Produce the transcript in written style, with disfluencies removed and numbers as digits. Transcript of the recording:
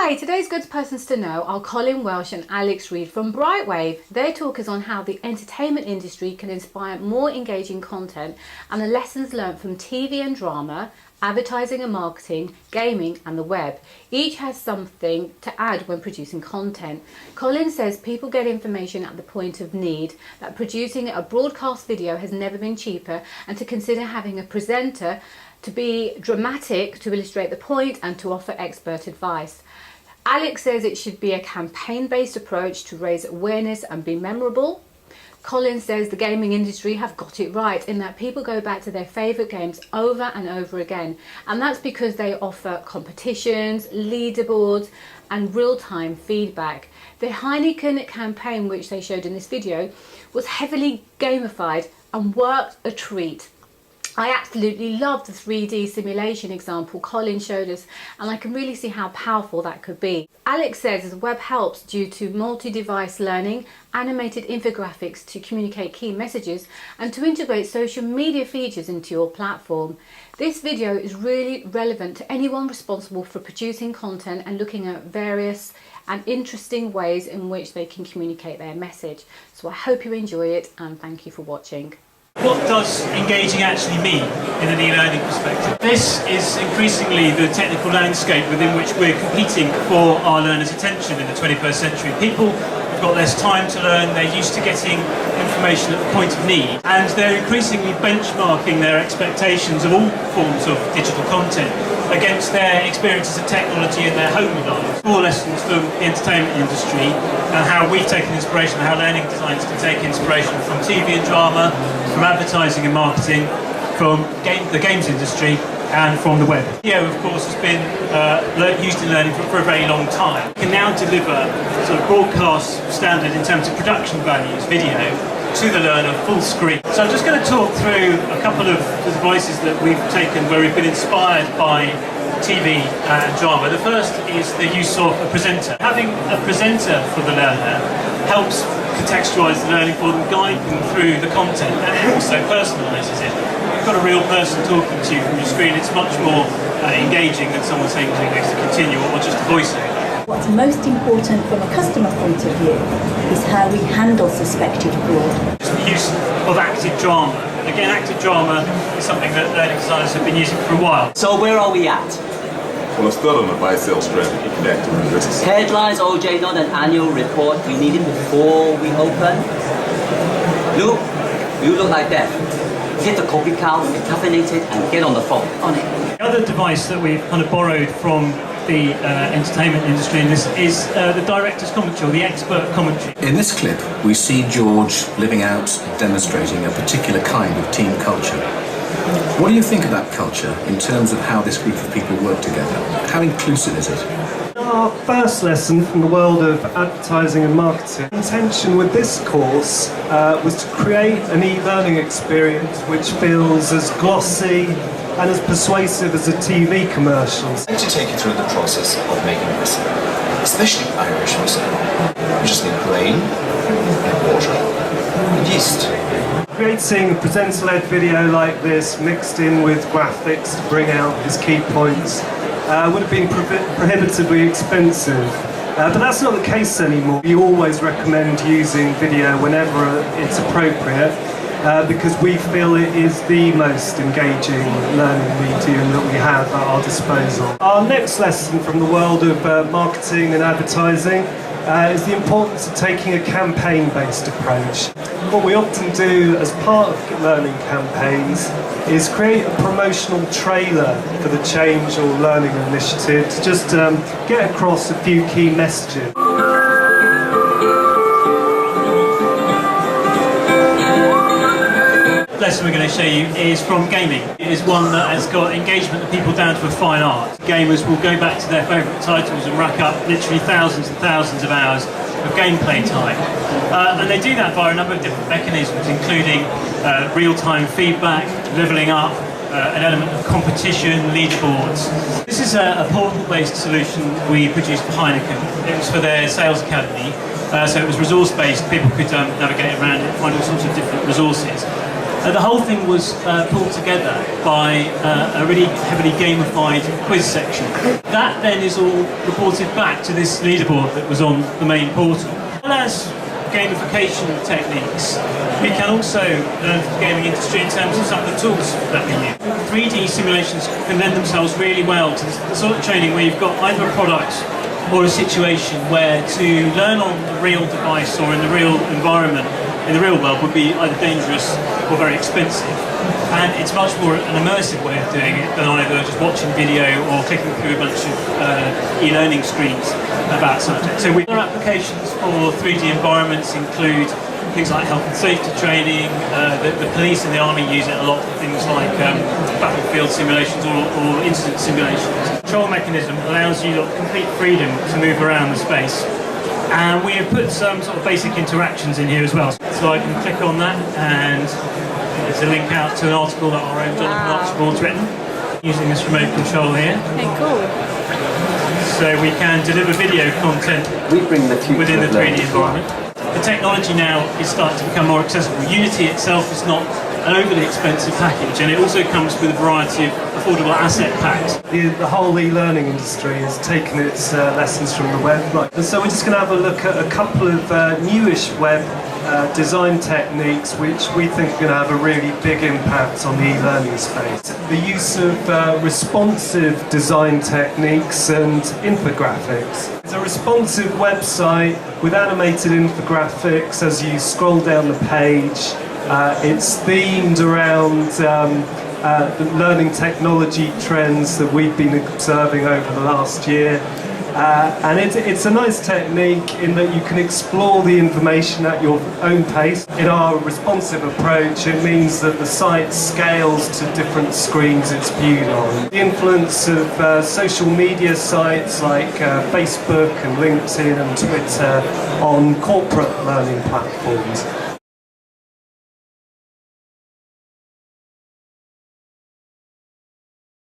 Hi, today's good persons to know are Colin, Welch and Reeve from Brightwave. Their talk is on how the entertainment industry can inspire more engaging content and the lessons learned from TV and drama, advertising and marketing, gaming and the web. Each has something to add when producing content. Colin says people get information at the point of need, that producing a broadcast video has never been cheaper, and to consider having a presenter to be dramatic, to illustrate the point and to offer expert advice. Alex says it should be a campaign-based approach to raise awareness and be memorable. Colin says the gaming industry have got it right in that people go back to their favourite games over and over again, and that's because they offer competitions, leaderboards and real-time feedback. The Heineken campaign, which they showed in this video, was heavily gamified and worked a treat. I absolutely love the 3D simulation example Colin showed us, and I can really see how powerful that could be. Alex says the web helps due to multi-device learning, animated infographics to communicate key messages, and to integrate social media features into your platform. This video is really relevant to anyone responsible for producing content and looking at various and interesting ways in which they can communicate their message. So I hope you enjoy it, and thank you for watching. What does engaging actually mean in an e-learning perspective? This is increasingly the technical landscape within which we're competing for our learners' attention in the 21st century. People have got less time to learn, they're used to getting information at the point of need, and they're increasingly benchmarking their expectations of all forms of digital content against their experiences of technology in their home lives. 4 lessons from the entertainment industry and how we've taken inspiration, how learning designers can take inspiration from TV and drama, from advertising and marketing, from the games industry and from the web. Video, of course, has been used in learning for a very long time. It can now deliver sort of broadcast standard in terms of production values, video, to the learner full screen. So I'm just going to talk through a couple of the devices that we've taken where we've been inspired by TV and drama. The first is the use of a presenter. Having a presenter for the learner helps contextualise the learning for them, guide them through the content, and it also personalises it. You've got a real person talking to you from your screen. It's much more engaging than someone saying next to continue or just a voiceover. What's most important from a customer point of view is how we handle suspected fraud. The use of active drama. Again, active drama is something that learning designers have been using for a while. So where are we at? Well, it's still on the buy-sell strategy for active risks. Headlines, OJ, not an annual report. We need it before we open. Look, you look like that. Get the coffee cup, get caffeinated, and get on the phone. On it. The other device that we've kind of borrowed from the entertainment industry in this is the director's commentary, or the expert commentary. In this clip, we see George living out, demonstrating a particular kind of team culture. What do you think of that culture in terms of how this group of people work together? How inclusive is it? Our first lesson from the world of advertising and marketing. The intention with this course was to create an e-learning experience which feels as glossy and as persuasive as a TV commercial. I'd like to take you through the process of making a recipe, especially Irish recipe. You just need grain, and water, and yeast. Creating a presenter-led video like this, mixed in with graphics to bring out his key points, would have been prohibitively expensive. But that's not the case anymore. We always recommend using video whenever it's appropriate, because we feel it is the most engaging learning medium that we have at our disposal. Our next lesson from the world of marketing and advertising is the importance of taking a campaign-based approach. What we often do as part of learning campaigns is create a promotional trailer for the change or learning initiative to just get across a few key messages. The lesson we're going to show you is from gaming. It is one that has got engagement of people down to a fine art. Gamers will go back to their favourite titles and rack up literally thousands and thousands of hours of gameplay time. And they do that via a number of different mechanisms, including real-time feedback, levelling up, an element of competition, leaderboards. This is a portal-based solution we produced for Heineken. It was for their sales academy, so it was resource-based. People could navigate around it, find all sorts of different resources. The whole thing was pulled together by a really heavily gamified quiz section. That then is all reported back to this leaderboard that was on the main portal. As well as gamification techniques, we can also learn from the gaming industry in terms of some of the tools that we use. 3D simulations can lend themselves really well to the sort of training where you've got either a product or a situation where to learn on the real device or in the real environment, in the real world, would be either dangerous or very expensive. And it's much more an immersive way of doing it than either just watching video or clicking through a bunch of e-learning screens about subjects. So other applications for 3D environments include things like health and safety training. The police and the army use it a lot for things like battlefield simulations or incident simulations. The control mechanism allows you complete freedom to move around the space. And we have put some sort of basic interactions in here as well. So I can click on that and there's a link out to an article that our own Jonathan Archibald's written using this remote control here. Okay, cool. So we can deliver video content within the 3D environment. The technology now is starting to become more accessible. Unity itself is not an overly expensive package, and it also comes with a variety of affordable asset packs. The whole e-learning industry has taken its lessons from the web. And so we're just going to have a look at a couple of newish web design techniques which we think are going to have a really big impact on the e-learning space. The use of responsive design techniques and infographics. It's a responsive website with animated infographics as you scroll down the page. It's themed around the learning technology trends that we've been observing over the last year. And it's a nice technique in that you can explore the information at your own pace. In our responsive approach, it means that the site scales to different screens it's viewed on. The influence of social media sites like Facebook and LinkedIn and Twitter on corporate learning platforms.